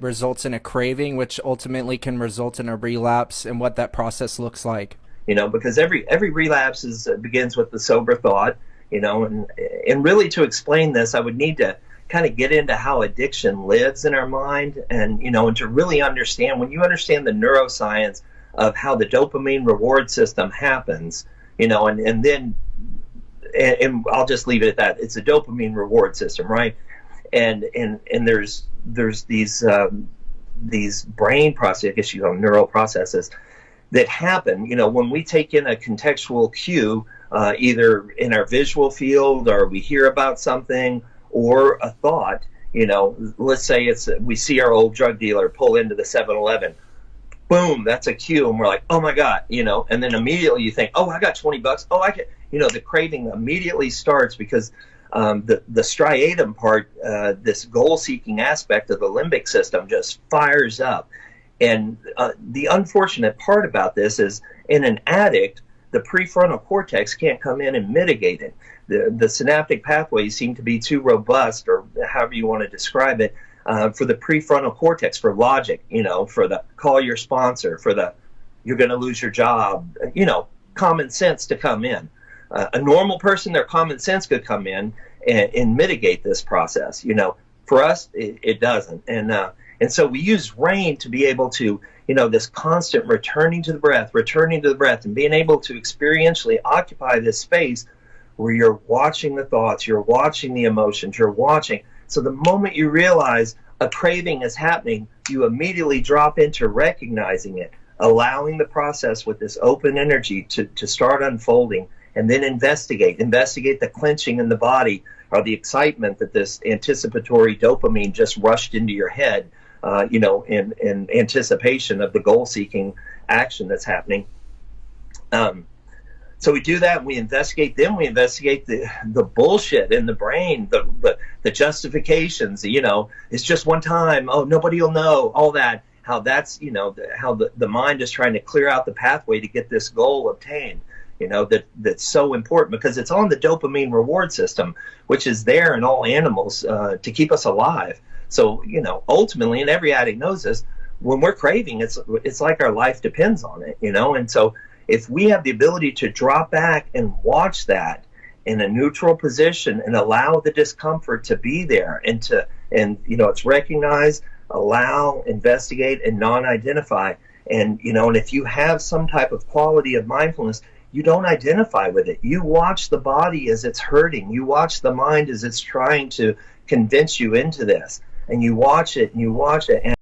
results in a craving, which ultimately can result in a relapse, and what that process looks like. Because every relapse begins with the sober thought, and really to explain this, I would need to kind of get into how addiction lives in our mind, and to really understand, when you understand the neuroscience of how the dopamine reward system happens, and then, and I'll just leave it at that. It's a dopamine reward system, right? And there's these brain processes, I guess neural processes that happen, when we take in a contextual cue, either in our visual field, or we hear about something, or a thought. Let's say we see our old drug dealer pull into the 7-Eleven. Boom, that's a cue, and we're like, oh my God, and then immediately you think, oh, I got $20. Oh, I can, the craving immediately starts because the striatum part, this goal-seeking aspect of the limbic system, just fires up. And the unfortunate part about this is, in an addict, the prefrontal cortex can't come in and mitigate it. The synaptic pathways seem to be too robust, or however you want to describe it, for the prefrontal cortex, for logic, for the call your sponsor, for the you're going to lose your job, common sense to come in. A normal person, their common sense could come in and mitigate this process. For us, it doesn't. And so we use RAIN to be able to, this constant returning to the breath, and being able to experientially occupy this space where you're watching the thoughts, you're watching the emotions, you're watching. So the moment you realize a craving is happening, you immediately drop into recognizing it, allowing the process with this open energy to start unfolding, and then investigate the clenching in the body, or the excitement that this anticipatory dopamine just rushed into your head, in anticipation of the goal-seeking action that's happening. So we do that, and we investigate the bullshit in the brain, the justifications, it's just one time, oh, nobody will know, all that, how that's, how the mind is trying to clear out the pathway to get this goal obtained. That's so important because it's on the dopamine reward system, which is there in all animals to keep us alive. So, ultimately, and every addict knows this, when we're craving, it's like our life depends on it, and so if we have the ability to drop back and watch that in a neutral position and allow the discomfort to be there, and it's recognize, allow, investigate, and non-identify, and if you have some type of quality of mindfulness, you don't identify with it. You watch the body as it's hurting. You watch the mind as it's trying to convince you into this. And you watch it, and